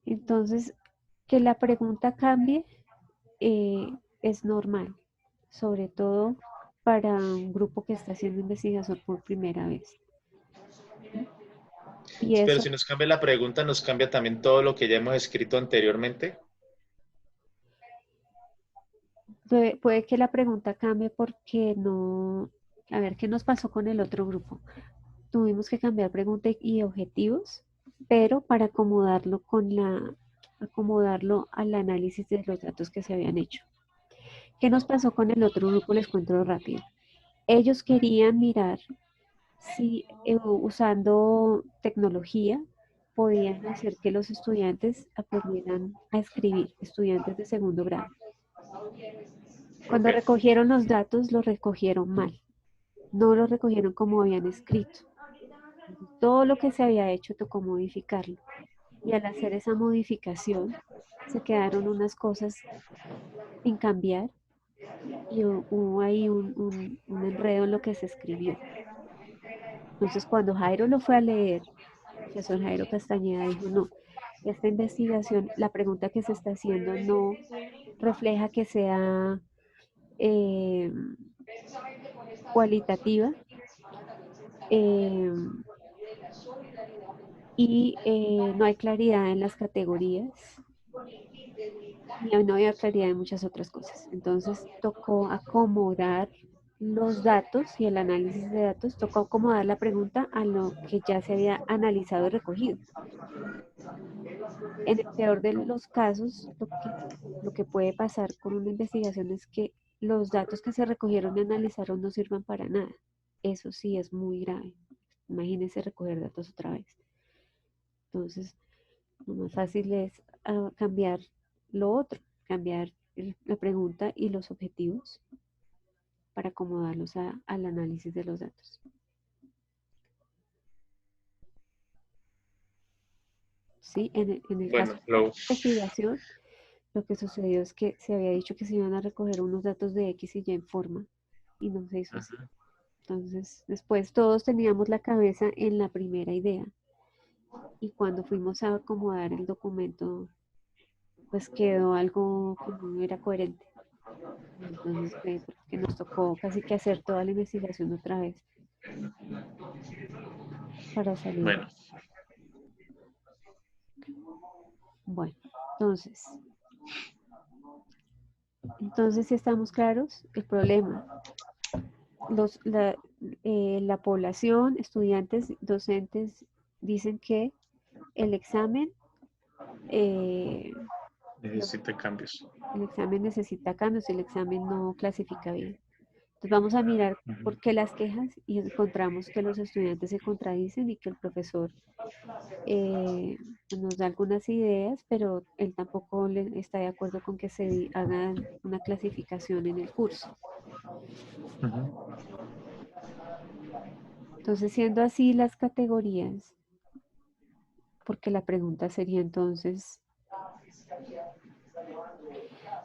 Entonces, Que la pregunta cambie es normal, sobre todo para un grupo que está haciendo investigación por primera vez. Y Pero eso si nos cambia la pregunta, nos cambia también todo lo que ya hemos escrito anteriormente. puede que la pregunta cambie porque no... A ver, ¿qué nos pasó con el otro grupo? Tuvimos que cambiar pregunta y objetivos, pero para acomodarlo al análisis de los datos que se habían hecho. ¿Qué nos pasó con el otro grupo? Les cuento rápido. Ellos querían mirar si usando tecnología podían hacer que los estudiantes aprendieran a escribir, estudiantes de segundo grado. Cuando Ok. recogieron los datos, los recogieron mal, no los recogieron como habían escrito. Todo lo que se había hecho tocó modificarlo. Y al hacer esa modificación, se quedaron unas cosas sin cambiar y hubo ahí un enredo en lo que se escribió. Entonces, cuando Jairo lo fue a leer, el profesor Jairo Castañeda dijo, no, esta investigación, la pregunta que se está haciendo no refleja que sea eh, cualitativa eh, y no hay claridad en las categorías y no había claridad en muchas otras cosas. Entonces tocó acomodar los datos y el análisis de datos, tocó acomodar la pregunta a lo que ya se había analizado y recogido. En el peor de los casos, lo que puede pasar con una investigación es que los datos que se recogieron y analizaron no sirvan para nada. Eso sí es muy grave. Imagínense recoger datos otra vez. Entonces, lo más fácil es cambiar lo otro, cambiar la pregunta y los objetivos para acomodarlos al análisis de los datos. ¿Sí? En el caso Bueno, de la investigación, lo que sucedió es que se había dicho que se iban a recoger unos datos de X y Y en forma y no se hizo así. Entonces, después todos teníamos la cabeza en la primera idea y cuando fuimos a acomodar el documento, pues quedó algo que no era coherente. Entonces fue porque nos tocó casi que hacer toda la investigación otra vez para salir. Bueno, Bueno, entonces si estamos claros, el problema, la población, estudiantes, docentes dicen que el examen, necesita cambios. el examen necesita cambios, el examen no clasifica bien. Entonces vamos a mirar por qué las quejas y encontramos que los estudiantes se contradicen y que el profesor nos da algunas ideas, pero él tampoco está de acuerdo con que se haga una clasificación en el curso. Entonces, siendo así las categorías, porque la pregunta sería entonces,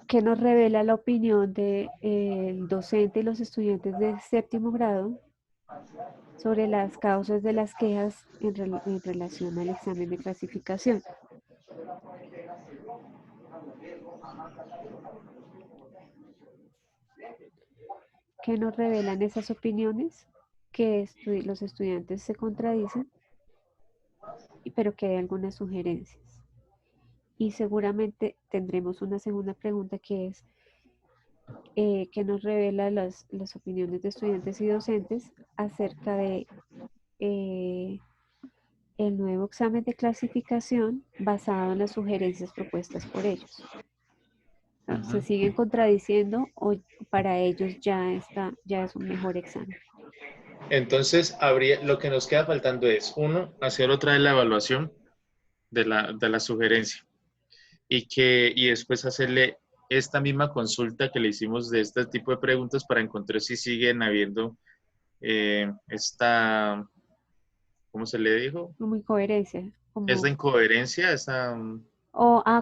¿qué nos revela la opinión del docente y los estudiantes de séptimo grado sobre las causas de las quejas en relación al examen de clasificación? ¿Qué nos revelan esas opiniones? Que los estudiantes se contradicen, pero que hay algunas sugerencias. Y seguramente tendremos una segunda pregunta que es, ¿qué nos revela las opiniones de estudiantes y docentes acerca de el nuevo examen de clasificación basado en las sugerencias propuestas por ellos? ¿Se siguen contradiciendo o para ellos ya es un mejor examen? Entonces, lo que nos queda faltando es, uno, hacer otra vez la evaluación de la sugerencia y después hacerle esta misma consulta que le hicimos de este tipo de preguntas para encontrar si siguen habiendo esta, ¿cómo se le dijo? Como incoherencia, Esta incoherencia,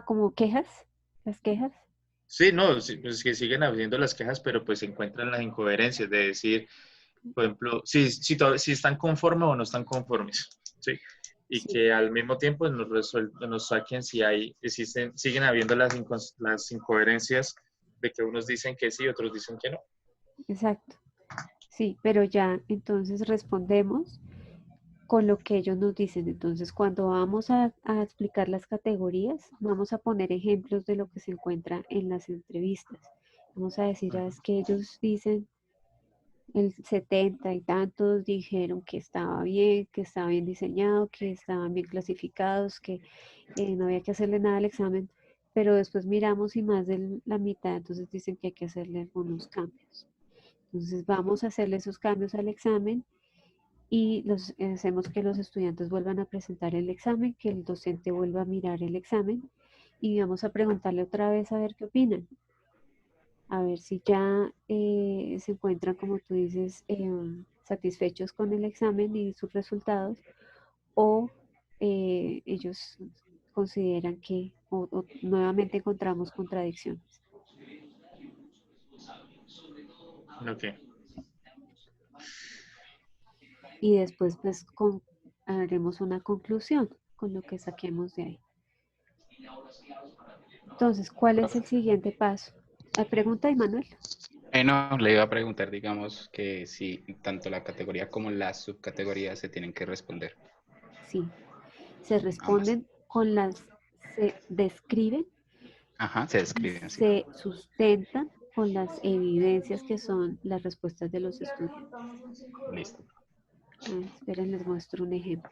como quejas, las quejas. Sí, no, sí, pues que siguen habiendo las quejas, pero pues se encuentran las incoherencias de decir, por ejemplo, si están conformes o no están conformes, ¿sí? y Sí, que al mismo tiempo nos saquen si siguen habiendo las incoherencias de que unos dicen que sí, otros dicen que no. exacto. Sí, pero ya entonces respondemos con lo que ellos nos dicen. Entonces, cuando vamos a explicar las categorías, vamos a poner ejemplos de lo que se encuentra en las entrevistas. Vamos a decir, es que ellos dicen el 70 y tantos dijeron que estaba bien diseñado, que estaban bien clasificados, que no había que hacerle nada al examen, pero después miramos y más de la mitad, entonces dicen que hay que hacerle algunos cambios. Entonces vamos a hacerle esos cambios al examen y hacemos que los estudiantes vuelvan a presentar el examen, que el docente vuelva a mirar el examen y vamos a preguntarle otra vez a ver qué opinan. A ver si ya se encuentran, como tú dices, satisfechos con el examen y sus resultados, o ellos consideran que o nuevamente encontramos contradicciones. Ok. Y después pues haremos una conclusión con lo que saquemos de ahí. Entonces, ¿cuál es el siguiente paso? Pregunta, Emanuel. No, le iba a preguntar, digamos, que si tanto la categoría como las subcategorías se tienen que responder. Sí, se Ambas. responden se describen Ajá, se y describen así. se sustentan con las evidencias que son las respuestas de los estudiantes. Listo. Esperen, les muestro un ejemplo.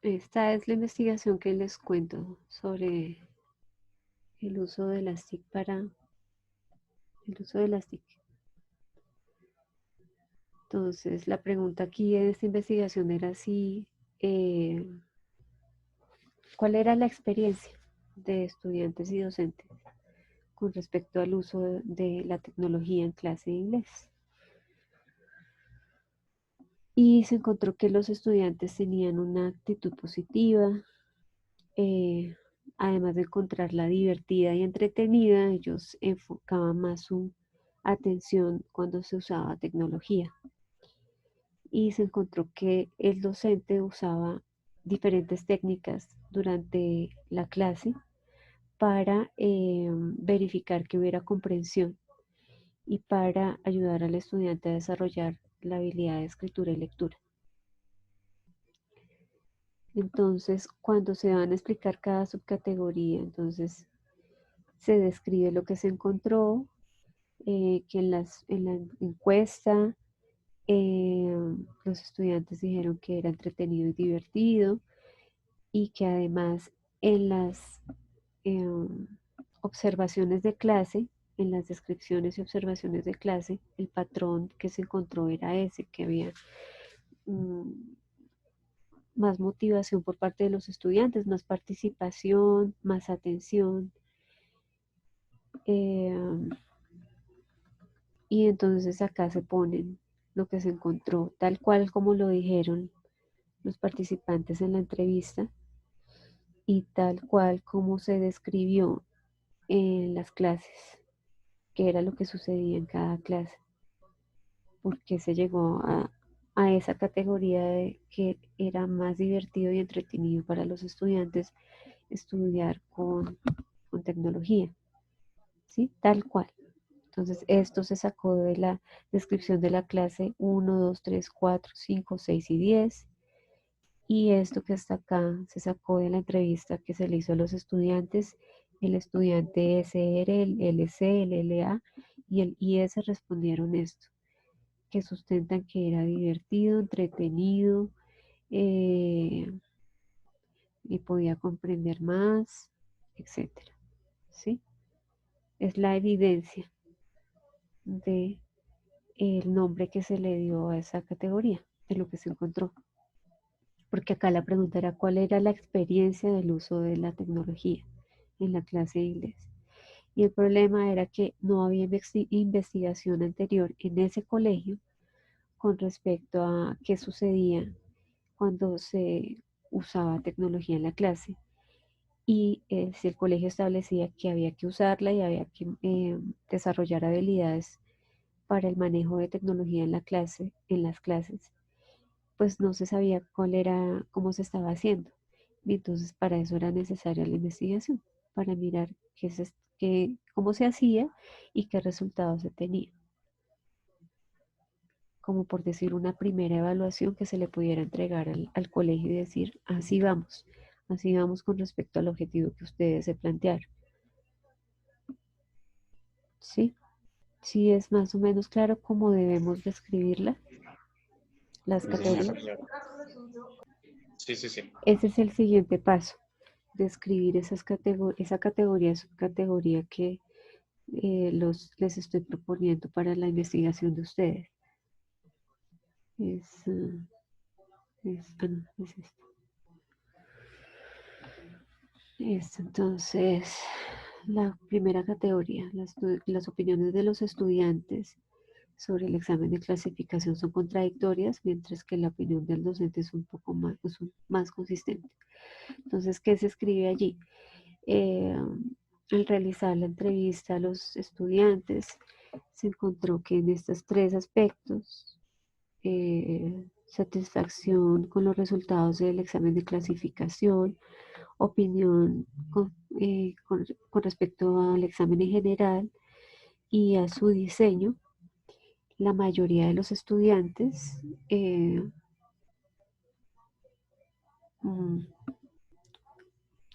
Esta es la investigación que les cuento sobre el uso de las TIC el uso de las TIC. Entonces, la pregunta aquí en esta investigación era si, ¿cuál era la experiencia de estudiantes y docentes con respecto al uso de la tecnología en clase de inglés? Y se encontró que los estudiantes tenían una actitud positiva, eh, además de encontrarla divertida y entretenida, ellos enfocaban más su atención cuando se usaba tecnología. Y se encontró que el docente usaba diferentes técnicas durante la clase para verificar que hubiera comprensión y para ayudar al estudiante a desarrollar la habilidad de escritura y lectura. Entonces, cuando se van a explicar cada subcategoría, entonces se describe lo que se encontró, que en la encuesta los estudiantes dijeron que era entretenido y divertido y que además en las observaciones de clase, en las descripciones y observaciones de clase, el patrón que se encontró era ese, que había más motivación por parte de los estudiantes, más participación, más atención. Y entonces acá se ponen lo que se encontró, tal cual como lo dijeron los participantes en la entrevista y tal cual como se describió en las clases, que era lo que sucedía en cada clase, porque se llegó a esa categoría de que era más divertido y entretenido para los estudiantes estudiar con tecnología, ¿sí? Tal cual. Entonces, esto se sacó de la descripción de la clase 1, 2, 3, 4, 5, 6 y 10. Y esto que está acá se sacó de la entrevista que se le hizo a los estudiantes. El estudiante SR, el LC, el LA y el IS respondieron esto, que sustentan que era divertido, entretenido, eh, y podía comprender más, etcétera. ¿Sí? Es la evidencia de el nombre que se le dio a esa categoría, de lo que se encontró. Porque acá la pregunta era cuál era la experiencia del uso de la tecnología en la clase de inglés. Y el problema era que no había investigación anterior en ese colegio con respecto a qué sucedía cuando se usaba tecnología en la clase. Y si el colegio establecía que había que usarla y había que desarrollar habilidades para el manejo de tecnología en la clase, en las clases, pues no se sabía cuál era, cómo se estaba haciendo. Y entonces para eso era necesaria la investigación, para mirar cómo se hacía y qué resultados se tenía. Como por decir una primera evaluación que se le pudiera entregar al colegio y decir, así vamos con respecto al objetivo que ustedes se plantearon. ¿Sí? Sí es más o menos claro cómo debemos describirla, las Sí, Sí, señora. categorías. señora. Sí, sí, sí. Ese es el siguiente paso, describir esa categoría, subcategoría que les estoy proponiendo para la investigación de ustedes. Es, no, es esto. Entonces, la primera categoría, las opiniones de los estudiantes sobre el examen de clasificación son contradictorias, mientras que la opinión del docente es un poco más consistente. Entonces, ¿qué se escribe allí? Al realizar la entrevista a los estudiantes, se encontró que en estos tres aspectos, satisfacción con los resultados del examen de clasificación, opinión con respecto al examen en general y a su diseño, la mayoría de los estudiantes mm,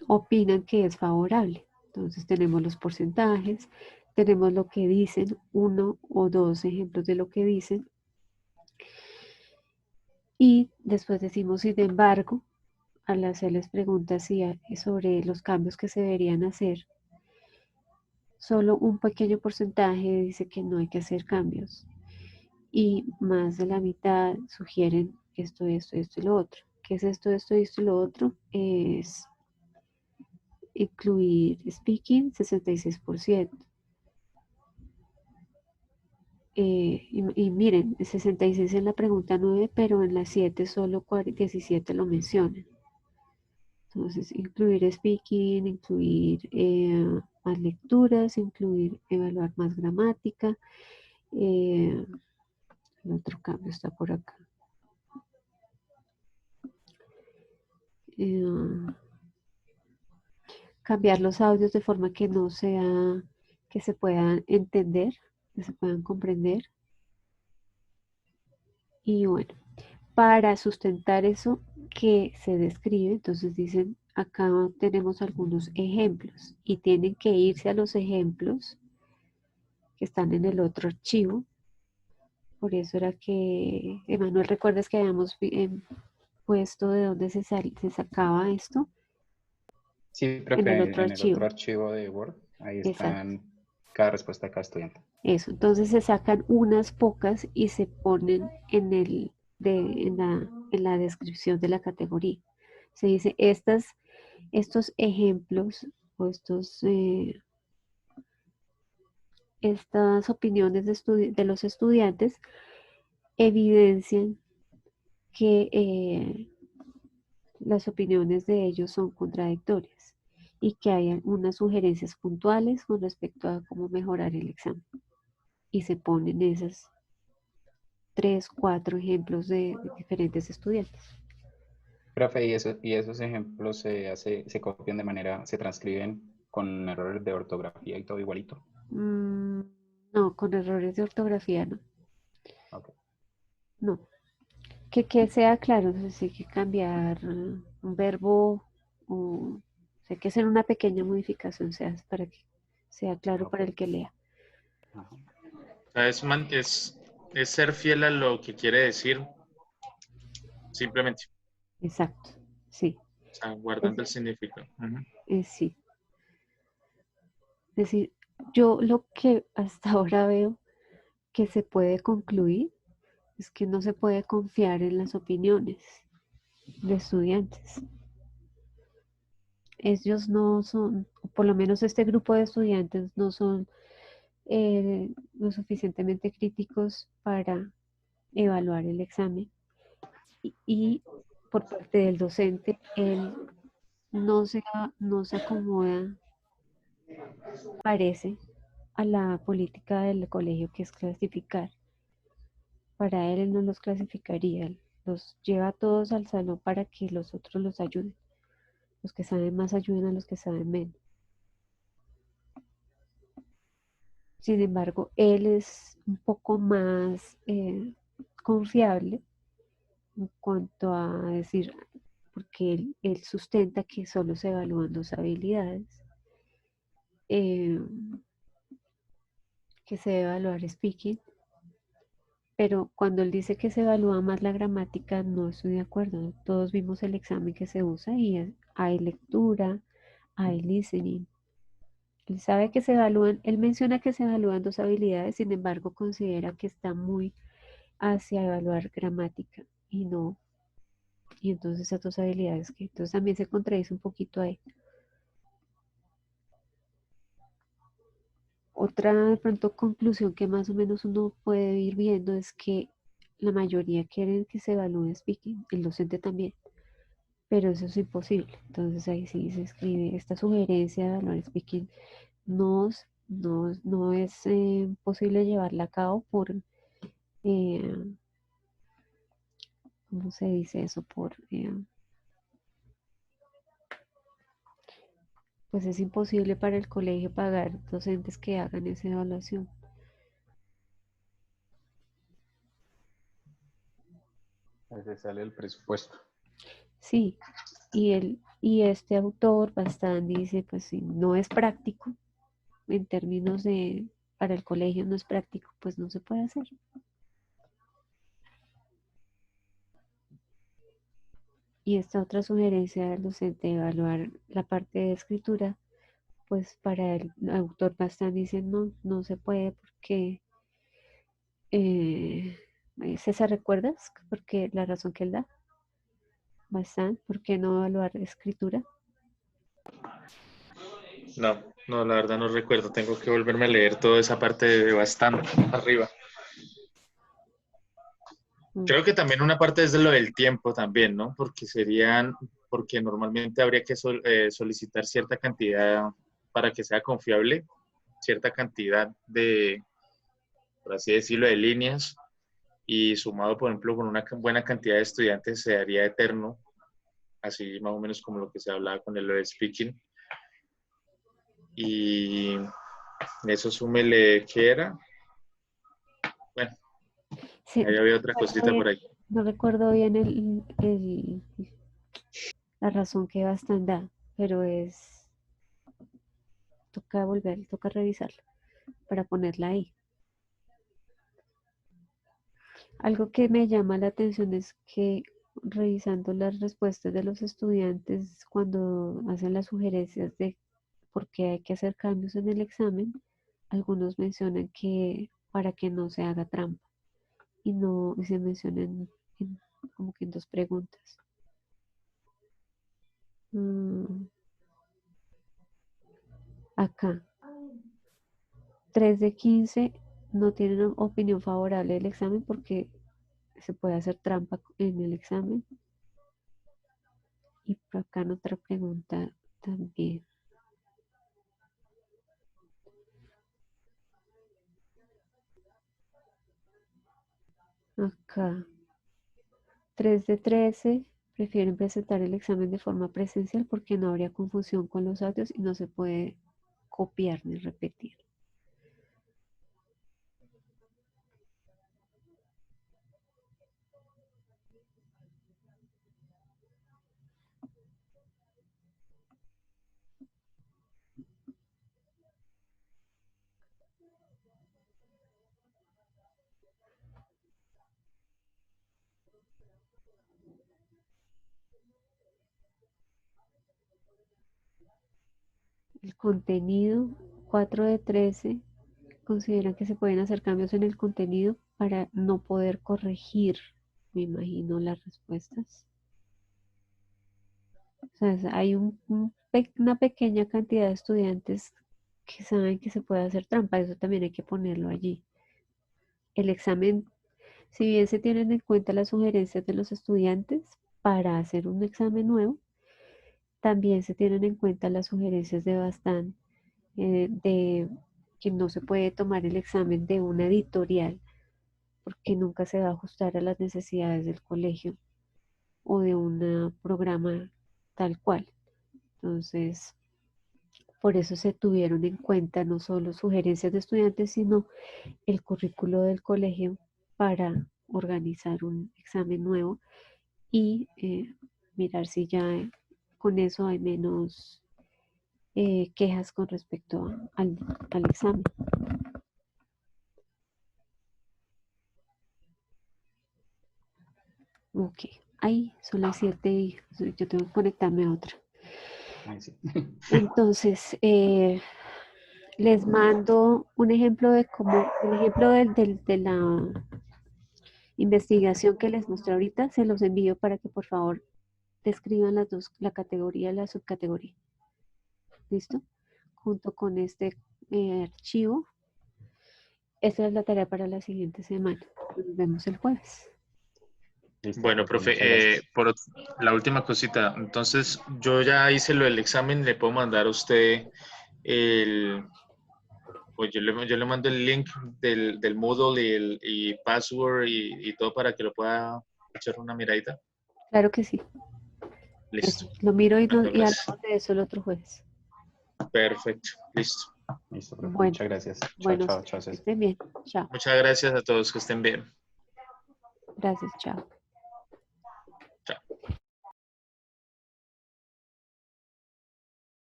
opinan que es favorable. Entonces tenemos los porcentajes, tenemos lo que dicen, uno o dos ejemplos de lo que dicen, y después decimos, sin embargo, al hacerles preguntas sobre los cambios que se deberían hacer, solo un pequeño porcentaje dice que no hay que hacer cambios y más de la mitad sugieren esto, esto, esto y lo otro. ¿Qué es esto, esto, esto y lo otro? Es incluir speaking, 66%. Y miren, 66 en la pregunta 9, pero en la 7 solo 17 lo mencionan. Entonces, incluir speaking, incluir más lecturas, incluir evaluar más gramática. El otro cambio está por acá. Cambiar los audios de forma que no sea, que se puedan entender, que se puedan comprender. Y bueno, para sustentar eso que se describe, entonces dicen, acá tenemos algunos ejemplos y tienen que irse a los ejemplos que están en el otro archivo. Por eso era que, Emanuel, ¿recuerdas que habíamos puesto de dónde se sacaba esto? Sí, En el profe, otro en el otro archivo. archivo de Word, ahí Exacto. están cada respuesta de cada estudiante. Eso, entonces se sacan unas pocas y se ponen en la descripción de la categoría. Se dice, estos ejemplos o estas opiniones de los estudiantes evidencian que las opiniones de ellos son contradictorias y que hay algunas sugerencias puntuales con respecto a cómo mejorar el examen. Y se ponen esas 3, 4 ejemplos de diferentes estudiantes. Profe, y esos ejemplos se copian de manera, se transcriben con errores de ortografía y todo igualito. No, con errores de ortografía no. Ok. No. Que sea claro, entonces hay que cambiar un verbo o hay que hacer una pequeña modificación para que sea claro para Ok. el que lea. Ajá. O sea, es ser fiel a lo que quiere decir, simplemente, Exacto, sí, o sea, es, guardando el significado. Ujú. sí. Es decir, yo lo que hasta ahora veo que se puede concluir es que no se puede confiar en las opiniones de estudiantes. Ellos no son, o por lo menos este grupo de estudiantes no son lo suficientemente críticos para evaluar el examen y por parte del docente, él no se acomoda, parece, a la política del colegio que es clasificar. Para él no los clasificaría, los lleva a todos al salón para que los otros los ayuden. Los que saben más ayuden a los que saben menos. Sin embargo, él es un poco más confiable en cuanto a decir, porque él sustenta que solo se evalúan dos habilidades, eh, que se debe evaluar speaking, pero cuando él dice que se evalúa más la gramática, no estoy de acuerdo. Todos vimos el examen que se usa y hay lectura, hay listening. Él sabe que se evalúan, él menciona que se evalúan dos habilidades, sin embargo considera que está muy hacia evaluar gramática y no, y entonces esas dos habilidades que entonces también se contradice un poquito ahí. Otra de pronto conclusión que más o menos uno puede ir viendo es que la mayoría quieren que se evalúe speaking, el docente también, pero eso es imposible. Entonces ahí sí se escribe esta sugerencia de evaluar speaking no es posible llevarla a cabo por, eh, ¿cómo se dice eso? Pues es imposible para el colegio pagar docentes que hagan esa evaluación. Ahí se sale el presupuesto. Sí, y este autor bastante dice, pues si no es práctico, en términos para el colegio no es práctico, pues no se puede hacer. Y esta otra sugerencia del docente de evaluar la parte de escritura, pues para el autor bastante dice, no se puede porque, eh, César, ¿recuerdas? Porque la razón que él da, bastante, ¿por qué no evaluar escritura? No, no, la verdad no recuerdo. Tengo que volverme a leer toda esa parte de bastante arriba. Mm, Creo que también una parte es de lo del tiempo también, ¿no? Porque normalmente habría que solicitar cierta cantidad para que sea confiable, cierta cantidad de, por así decirlo, de líneas y sumado, por ejemplo, con una buena cantidad de estudiantes se daría eterno, así más o menos como lo que se hablaba con el de speaking. Y eso súmele, ¿qué era? Bueno, sí, ahí había otra cosita por ahí. no recuerdo bien la razón que bastante da, pero toca revisarlo para ponerla ahí. Algo que me llama la atención es que revisando las respuestas de los estudiantes cuando hacen las sugerencias de por qué hay que hacer cambios en el examen, algunos mencionan que para que no se haga trampa y no y se mencionan como que en dos preguntas. Mm, acá, 3 de 15 no tienen opinión favorable del examen porque se puede hacer trampa en el examen. Y por acá en otra pregunta también. acá. 3 de 13 prefieren presentar el examen de forma presencial porque no habría confusión con los audios y no se puede copiar ni repetir. El contenido, 4 de 13 consideran que se pueden hacer cambios en el contenido para no poder corregir, me imagino, las respuestas. O sea, hay una pequeña cantidad de estudiantes que saben que se puede hacer trampa, eso también hay que ponerlo allí. El examen, si bien se tienen en cuenta las sugerencias de los estudiantes para hacer un examen nuevo, también se tienen en cuenta las sugerencias de Bastán, de que no se puede tomar el examen de una editorial porque nunca se va a ajustar a las necesidades del colegio o de un programa tal cual. Entonces, por eso se tuvieron en cuenta no solo sugerencias de estudiantes, sino el currículo del colegio para organizar un examen nuevo y mirar si ya con eso hay menos quejas con respecto al examen. Ok, ahí son las 7 y yo tengo que conectarme a otra. Ay, sí. Entonces, les mando un ejemplo de cómo, el ejemplo de la investigación que les mostré ahorita, se los envío para que por favor describan las dos, la categoría y la subcategoría. ¿Listo? Junto con este archivo. Esta es la tarea para la siguiente semana. Nos vemos el jueves. Listo, Bueno, profe, muchas profe, gracias. la última cosita. Entonces, yo ya hice lo del examen, le puedo mandar a usted pues yo le mando el link del Moodle y password y todo para que lo pueda echar una miradita. Claro que sí. Listo. Eso, lo miro y Bueno, gracias. hablamos de eso el otro jueves. Perfecto. Listo. Listo, profe, Bueno, muchas gracias. Chao, bueno, chao, chao, que César. estén bien. Chao. Muchas gracias a todos. Que estén bien. Gracias, chao.